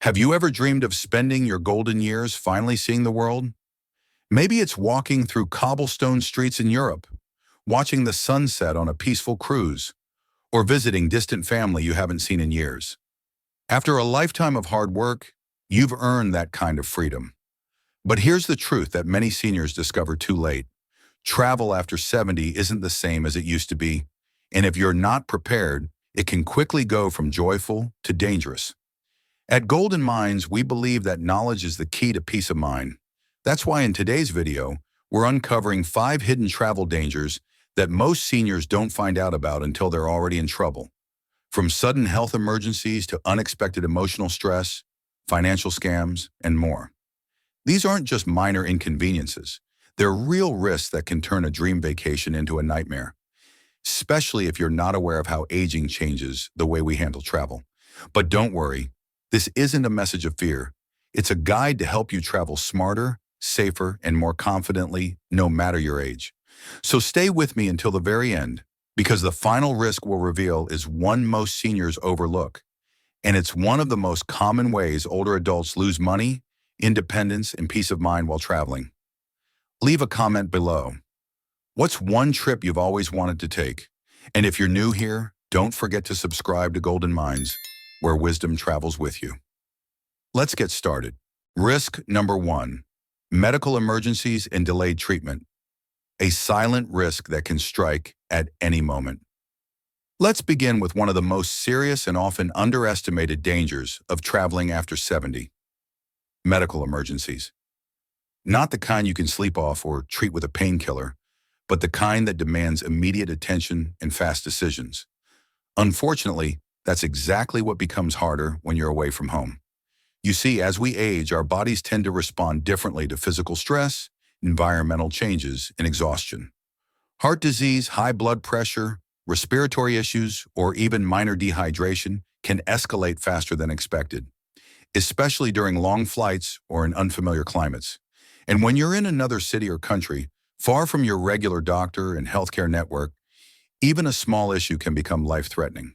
Have you ever dreamed of spending your golden years finally seeing the world? Maybe it's walking through cobblestone streets in Europe, watching the sunset on a peaceful cruise, or visiting distant family you haven't seen in years. After a lifetime of hard work, you've earned that kind of freedom. But here's the truth that many seniors discover too late. Travel after 70 isn't the same as it used to be, and if you're not prepared, it can quickly go from joyful to dangerous. At Golden Minds, we believe that knowledge is the key to peace of mind. That's why in today's video, we're uncovering 5 hidden travel dangers that most seniors don't find out about until they're already in trouble. From sudden health emergencies to unexpected emotional stress, financial scams, and more. These aren't just minor inconveniences. They're real risks that can turn a dream vacation into a nightmare, especially if you're not aware of how aging changes the way we handle travel. But don't worry, this isn't a message of fear. It's a guide to help you travel smarter, safer, and more confidently, no matter your age. So stay with me until the very end, because the final risk we'll reveal is one most seniors overlook. And it's one of the most common ways older adults lose money, independence, and peace of mind while traveling. Leave a comment below. What's one trip you've always wanted to take? And if you're new here, don't forget to subscribe to Golden Minds, where wisdom travels with you. Let's get started. Risk number 1, medical emergencies and delayed treatment. A silent risk that can strike at any moment. Let's begin with one of the most serious and often underestimated dangers of traveling after 70. Medical emergencies. Not the kind you can sleep off or treat with a painkiller, but the kind that demands immediate attention and fast decisions. Unfortunately, that's exactly what becomes harder when you're away from home. You see, as we age, our bodies tend to respond differently to physical stress, environmental changes, and exhaustion. Heart disease, high blood pressure, respiratory issues, or even minor dehydration can escalate faster than expected, especially during long flights or in unfamiliar climates. And when you're in another city or country, far from your regular doctor and healthcare network, even a small issue can become life-threatening.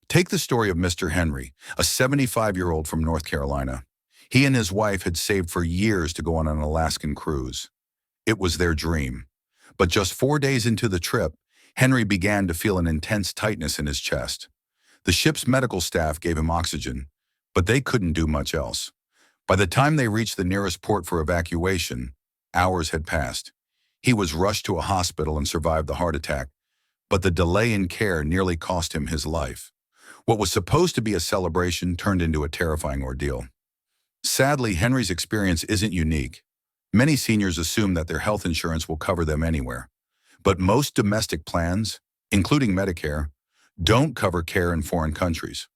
Take the story of Mr. Henry, a 75-year-old from North Carolina. He and his wife had saved for years to go on an Alaskan cruise. It was their dream. But just 4 days into the trip, Henry began to feel an intense tightness in his chest. The ship's medical staff gave him oxygen, but they couldn't do much else. By the time they reached the nearest port for evacuation, hours had passed. He was rushed to a hospital and survived the heart attack, but the delay in care nearly cost him his life. What was supposed to be a celebration turned into a terrifying ordeal. Sadly, Henry's experience isn't unique. Many seniors assume that their health insurance will cover them anywhere. But most domestic plans, including Medicare, don't cover care in foreign countries.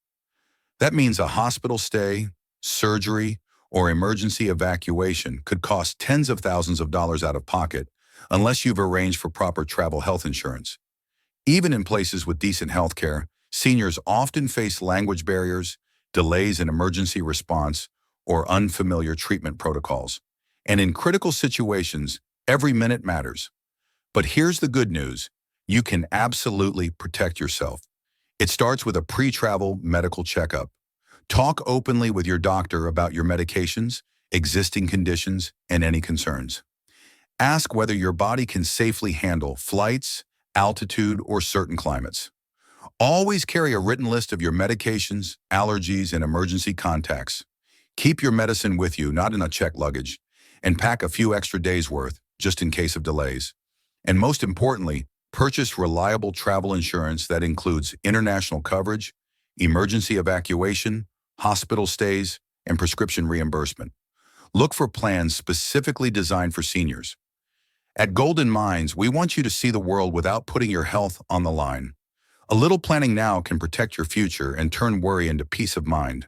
That means a hospital stay, surgery, or emergency evacuation could cost tens of thousands of dollars out of pocket unless you've arranged for proper travel health insurance. Even in places with decent health care, seniors often face language barriers, delays in emergency response, or unfamiliar treatment protocols. And in critical situations, every minute matters. But here's the good news. You can absolutely protect yourself. It starts with a pre-travel medical checkup. Talk openly with your doctor about your medications, existing conditions, and any concerns. Ask whether your body can safely handle flights, altitude, or certain climates. Always carry a written list of your medications, allergies, and emergency contacts. Keep your medicine with you, not in a checked luggage, and pack a few extra days' worth, just in case of delays. And most importantly, purchase reliable travel insurance that includes international coverage, emergency evacuation, hospital stays, and prescription reimbursement. Look for plans specifically designed for seniors. At Golden Minds, we want you to see the world without putting your health on the line. A little planning now can protect your future and turn worry into peace of mind.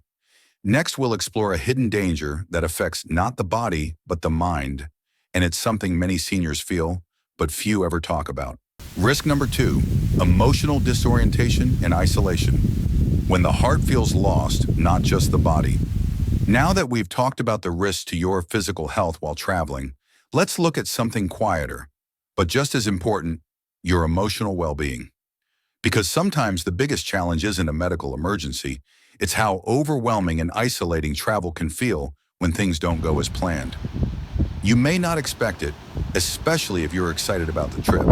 Next, we'll explore a hidden danger that affects not the body, but the mind. And it's something many seniors feel, but few ever talk about. Risk number 2, emotional disorientation and isolation. When the heart feels lost, not just the body. Now that we've talked about the risks to your physical health while traveling, let's look at something quieter, but just as important, your emotional well-being. Because sometimes the biggest challenge isn't a medical emergency, It's how overwhelming and isolating travel can feel when things don't go as planned. You may not expect it, especially if you're excited about the trip.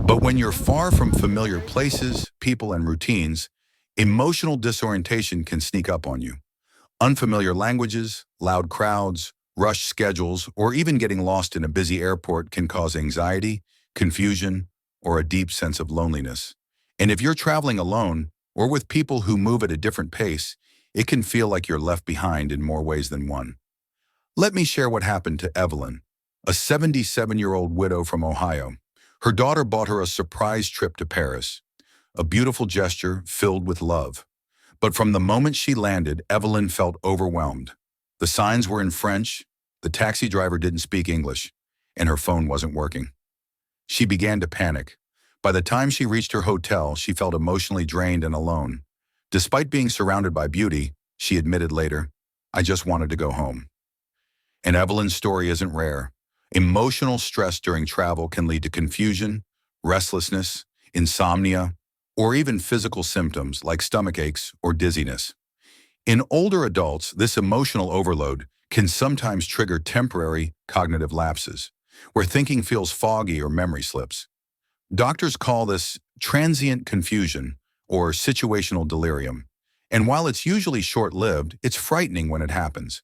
But when you're far from familiar places, people, and routines, emotional disorientation can sneak up on you. Unfamiliar languages, loud crowds, rushed schedules, or even getting lost in a busy airport can cause anxiety, confusion, or a deep sense of loneliness. And if you're traveling alone or with people who move at a different pace, it can feel like you're left behind in more ways than one. Let me share what happened to Evelyn, a 77-year-old widow from Ohio. Her daughter bought her a surprise trip to Paris, a beautiful gesture filled with love. But from the moment she landed, Evelyn felt overwhelmed. The signs were in French, the taxi driver didn't speak English, and her phone wasn't working. She began to panic. By the time she reached her hotel, she felt emotionally drained and alone. Despite being surrounded by beauty, she admitted later, "I just wanted to go home." And Evelyn's story isn't rare. Emotional stress during travel can lead to confusion, restlessness, insomnia, or even physical symptoms like stomach aches or dizziness. In older adults, this emotional overload can sometimes trigger temporary cognitive lapses, where thinking feels foggy or memory slips. Doctors call this transient confusion or situational delirium. And while it's usually short-lived, it's frightening when it happens.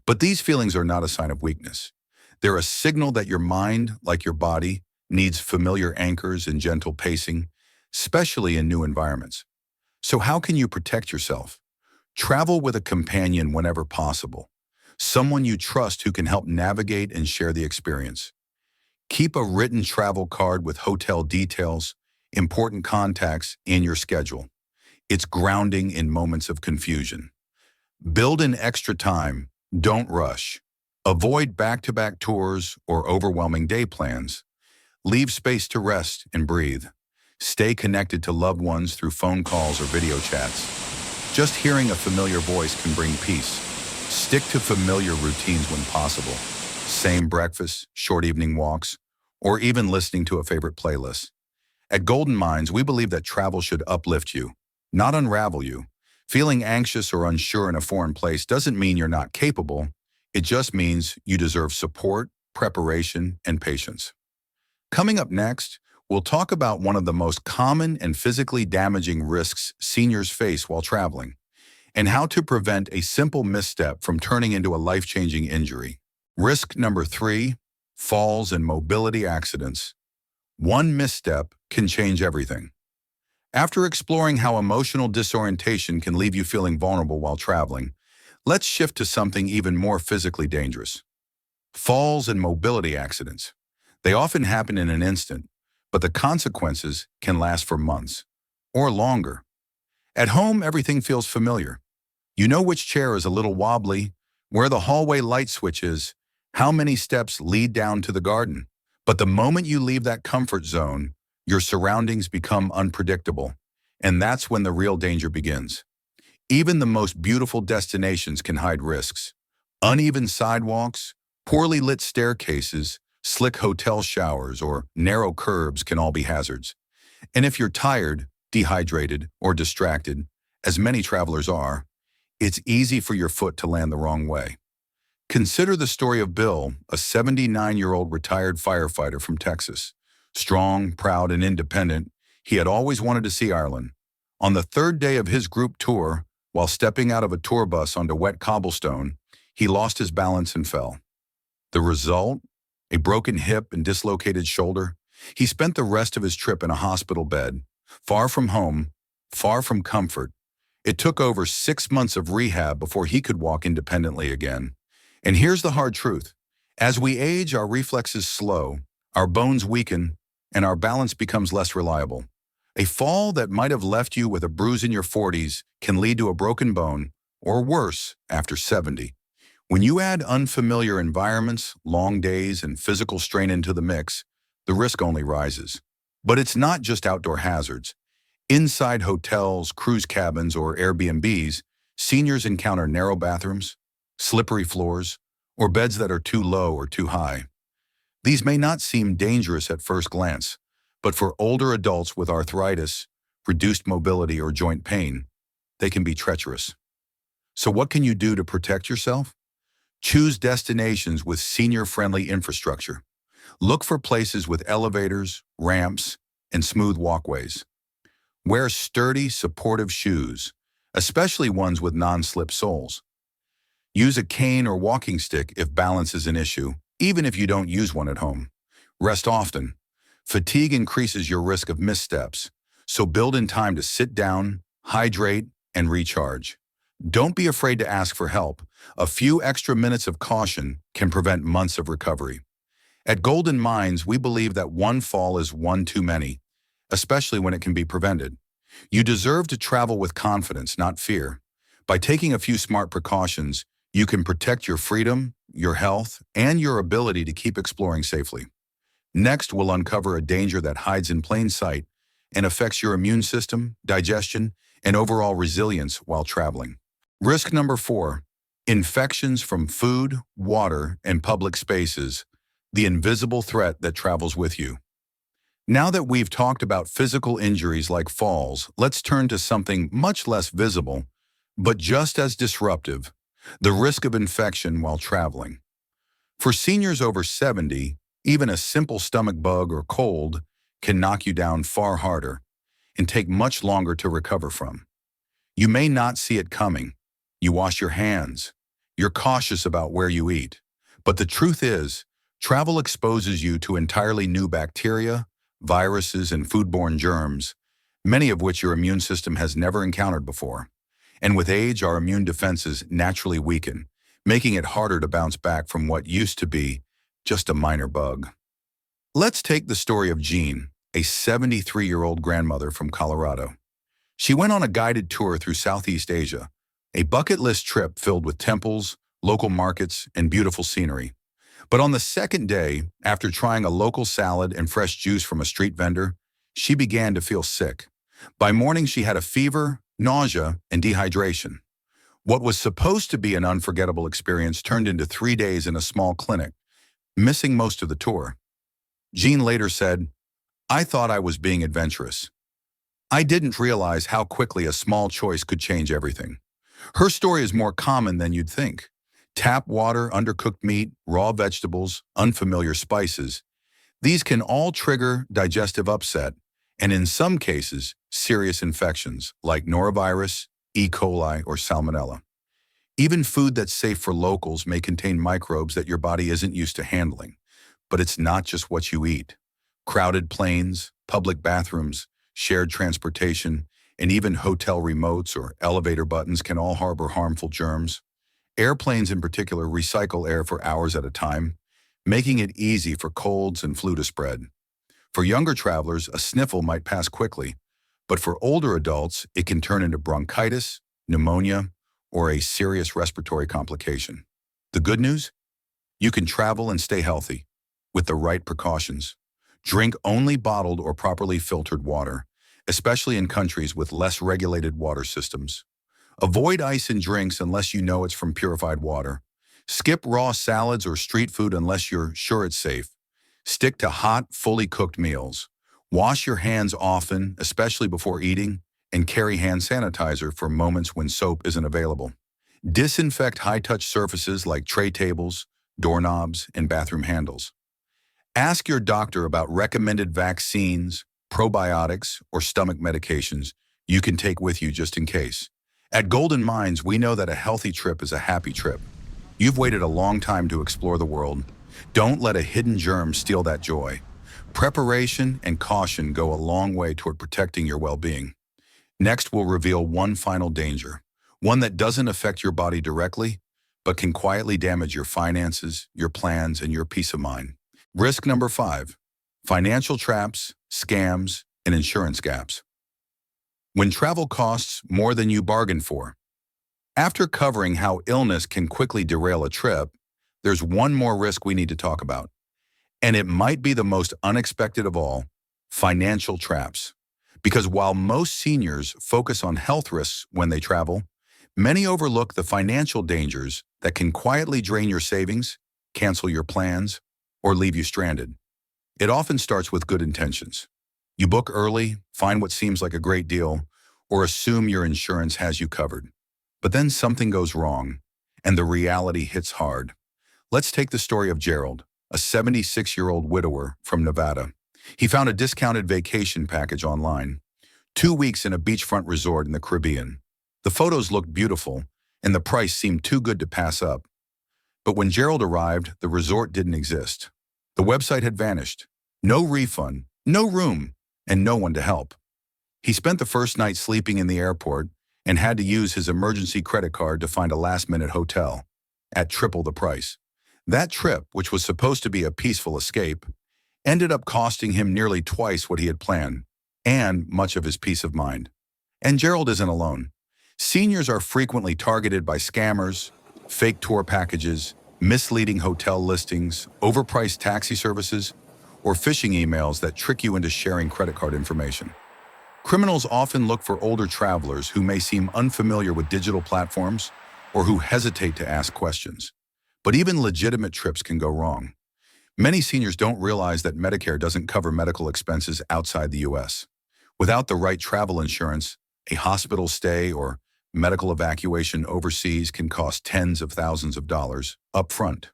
But these feelings are not a sign of weakness. They're a signal that your mind, like your body, needs familiar anchors and gentle pacing, especially in new environments. So how can you protect yourself? Travel with a companion whenever possible. Someone you trust who can help navigate and share the experience. Keep a written travel card with hotel details, important contacts, and your schedule. It's grounding in moments of confusion. Build in extra time. Don't rush. Avoid back-to-back tours or overwhelming day plans. Leave space to rest and breathe. Stay connected to loved ones through phone calls or video chats. Just hearing a familiar voice can bring peace. Stick to familiar routines when possible. Same breakfast, short evening walks, or even listening to a favorite playlist. At Golden Minds, we believe that travel should uplift you, not unravel you. Feeling anxious or unsure in a foreign place doesn't mean you're not capable. It just means you deserve support, preparation, and patience. Coming up next, we'll talk about one of the most common and physically damaging risks seniors face while traveling, and how to prevent a simple misstep from turning into a life-changing injury. Risk number 3, falls and mobility accidents. One misstep can change everything. After exploring how emotional disorientation can leave you feeling vulnerable while traveling, let's shift to something even more physically dangerous. Falls and mobility accidents. They often happen in an instant, but the consequences can last for months or longer. At home, everything feels familiar. You know which chair is a little wobbly, where the hallway light switch is, how many steps lead down to the garden. But the moment you leave that comfort zone, your surroundings become unpredictable, and that's when the real danger begins. Even the most beautiful destinations can hide risks. Uneven sidewalks, poorly lit staircases, slick hotel showers, or narrow curbs can all be hazards. And if you're tired, dehydrated, or distracted, as many travelers are, it's easy for your foot to land the wrong way. Consider the story of Bill, a 79-year-old retired firefighter from Texas. Strong, proud, and independent, he had always wanted to see Ireland. On the third day of his group tour, while stepping out of a tour bus onto wet cobblestone, he lost his balance and fell. The result? A broken hip and dislocated shoulder. He spent the rest of his trip in a hospital bed, far from home, far from comfort. It took over 6 months of rehab before he could walk independently again. And here's the hard truth. As we age, our reflexes slow, our bones weaken, and our balance becomes less reliable. A fall that might have left you with a bruise in your 40s can lead to a broken bone, or worse, after 70. When you add unfamiliar environments, long days, and physical strain into the mix, the risk only rises. But it's not just outdoor hazards. Inside hotels, cruise cabins, or Airbnbs, seniors encounter narrow bathrooms, slippery floors, or beds that are too low or too high. These may not seem dangerous at first glance, but for older adults with arthritis, reduced mobility, or joint pain, they can be treacherous. So what can you do to protect yourself? Choose destinations with senior-friendly infrastructure. Look for places with elevators, ramps, and smooth walkways. Wear sturdy, supportive shoes, especially ones with non-slip soles. Use a cane or walking stick if balance is an issue, even if you don't use one at home. Rest often. Fatigue increases your risk of missteps, so build in time to sit down, hydrate, and recharge. Don't be afraid to ask for help. A few extra minutes of caution can prevent months of recovery. At Golden Mines, we believe that one fall is one too many, especially when it can be prevented. You deserve to travel with confidence, not fear. By taking a few smart precautions, you can protect your freedom, your health, and your ability to keep exploring safely. Next, we'll uncover a danger that hides in plain sight and affects your immune system, digestion, and overall resilience while traveling. Risk number 4, infections from food, water, and public spaces, the invisible threat that travels with you. Now that we've talked about physical injuries like falls, let's turn to something much less visible, but just as disruptive, the risk of infection while traveling. For seniors over 70, even a simple stomach bug or cold can knock you down far harder and take much longer to recover from. You may not see it coming. You wash your hands. You're cautious about where you eat. But the truth is, travel exposes you to entirely new bacteria, viruses, and foodborne germs, many of which your immune system has never encountered before. And with age, our immune defenses naturally weaken, making it harder to bounce back from what used to be just a minor bug. Let's take the story of Jean, a 73-year-old grandmother from Colorado. She went on a guided tour through Southeast Asia, a bucket list trip filled with temples, local markets, and beautiful scenery. But on the second day, after trying a local salad and fresh juice from a street vendor, she began to feel sick. By morning, she had a fever, nausea, and dehydration. What was supposed to be an unforgettable experience turned into 3 days in a small clinic, missing most of the tour. Jean later said, "I thought I was being adventurous. I didn't realize how quickly a small choice could change everything." Her story is more common than you'd think. Tap water, undercooked meat, raw vegetables, unfamiliar spices. These can all trigger digestive upset, and in some cases, serious infections like norovirus, E. coli, or salmonella. Even food that's safe for locals may contain microbes that your body isn't used to handling. But it's not just what you eat. Crowded planes, public bathrooms, shared transportation, and even hotel remotes or elevator buttons can all harbor harmful germs. Airplanes in particular recycle air for hours at a time, making it easy for colds and flu to spread. For younger travelers, a sniffle might pass quickly, but for older adults, it can turn into bronchitis, pneumonia, or a serious respiratory complication. The good news? You can travel and stay healthy with the right precautions. Drink only bottled or properly filtered water, especially in countries with less regulated water systems. Avoid ice in drinks unless you know it's from purified water. Skip raw salads or street food unless you're sure it's safe. Stick to hot, fully cooked meals. Wash your hands often, especially before eating, and carry hand sanitizer for moments when soap isn't available. Disinfect high-touch surfaces like tray tables, doorknobs, and bathroom handles. Ask your doctor about recommended vaccines, probiotics, or stomach medications you can take with you just in case. At Golden Mines, we know that a healthy trip is a happy trip. You've waited a long time to explore the world. Don't let a hidden germ steal that joy. Preparation and caution go a long way toward protecting your well-being. Next, we'll reveal one final danger, one that doesn't affect your body directly, but can quietly damage your finances, your plans, and your peace of mind. Risk number 5, financial traps, scams, and insurance gaps. When travel costs more than you bargained for. After covering how illness can quickly derail a trip, there's one more risk we need to talk about. And it might be the most unexpected of all, financial traps. Because while most seniors focus on health risks when they travel, many overlook the financial dangers that can quietly drain your savings, cancel your plans, or leave you stranded. It often starts with good intentions. You book early, find what seems like a great deal, or assume your insurance has you covered. But then something goes wrong, and the reality hits hard. Let's take the story of Gerald, a 76-year-old widower from Nevada. He found a discounted vacation package online, 2 weeks in a beachfront resort in the Caribbean. The photos looked beautiful, and the price seemed too good to pass up. But when Gerald arrived, the resort didn't exist. The website had vanished. No refund, no room, and no one to help. He spent the first night sleeping in the airport and had to use his emergency credit card to find a last-minute hotel at triple the price. That trip, which was supposed to be a peaceful escape, ended up costing him nearly twice what he had planned, and much of his peace of mind. And Gerald isn't alone. Seniors are frequently targeted by scammers, fake tour packages, misleading hotel listings, overpriced taxi services, or phishing emails that trick you into sharing credit card information. Criminals often look for older travelers who may seem unfamiliar with digital platforms or who hesitate to ask questions. But even legitimate trips can go wrong. Many seniors don't realize that Medicare doesn't cover medical expenses outside the U.S. Without the right travel insurance, a hospital stay or medical evacuation overseas can cost tens of thousands of dollars up front.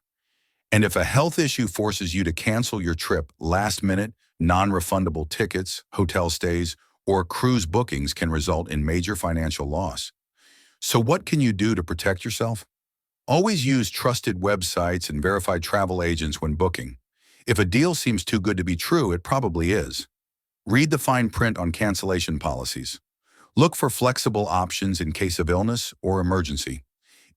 And if a health issue forces you to cancel your trip last minute, non-refundable tickets, hotel stays, or cruise bookings can result in major financial loss. So what can you do to protect yourself? Always use trusted websites and verified travel agents when booking. If a deal seems too good to be true, it probably is. Read the fine print on cancellation policies. Look for flexible options in case of illness or emergency.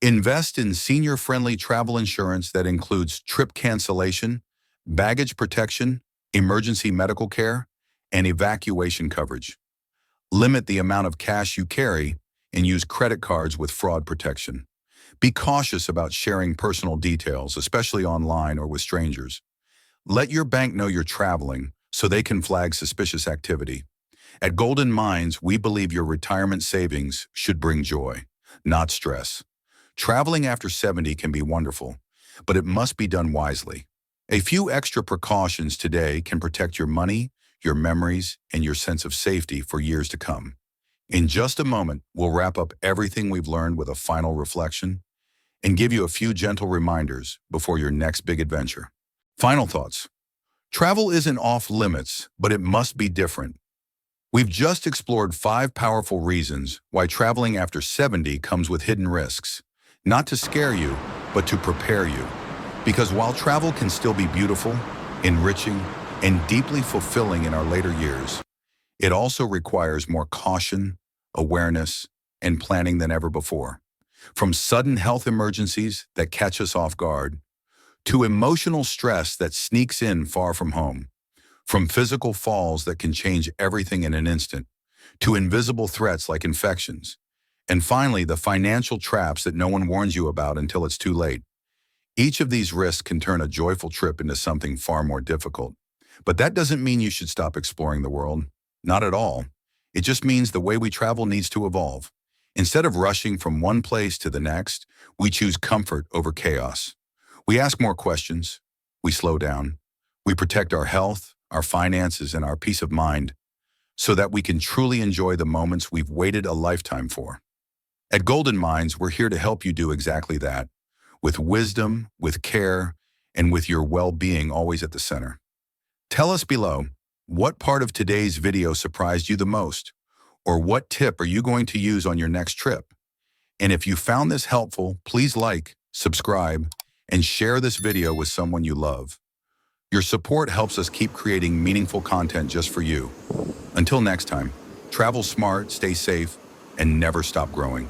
Invest in senior-friendly travel insurance that includes trip cancellation, baggage protection, emergency medical care, and evacuation coverage. Limit the amount of cash you carry and use credit cards with fraud protection. Be cautious about sharing personal details, especially online or with strangers. Let your bank know you're traveling so they can flag suspicious activity. At Golden Minds, we believe your retirement savings should bring joy, not stress. Traveling after 70 can be wonderful, but it must be done wisely. A few extra precautions today can protect your money, your memories, and your sense of safety for years to come. In just a moment, we'll wrap up everything we've learned with a final reflection and give you a few gentle reminders before your next big adventure. Final thoughts. Travel isn't off limits, but it must be different. We've just explored 5 powerful reasons why traveling after 70 comes with hidden risks. Not to scare you, but to prepare you. Because while travel can still be beautiful, enriching, and deeply fulfilling in our later years, it also requires more caution, awareness, and planning than ever before. From sudden health emergencies that catch us off guard, to emotional stress that sneaks in far from home, from physical falls that can change everything in an instant, to invisible threats like infections, and finally, the financial traps that no one warns you about until it's too late. Each of these risks can turn a joyful trip into something far more difficult. But that doesn't mean you should stop exploring the world. Not at all. It just means the way we travel needs to evolve. Instead of rushing from one place to the next, we choose comfort over chaos. We ask more questions. We slow down. We protect our health, our finances, and our peace of mind so that we can truly enjoy the moments we've waited a lifetime for. At Golden Minds, we're here to help you do exactly that, with wisdom, with care, and with your well-being always at the center. Tell us below, what part of today's video surprised you the most? Or what tip are you going to use on your next trip? And if you found this helpful, please like, subscribe, and share this video with someone you love. Your support helps us keep creating meaningful content just for you. Until next time, travel smart, stay safe, and never stop growing.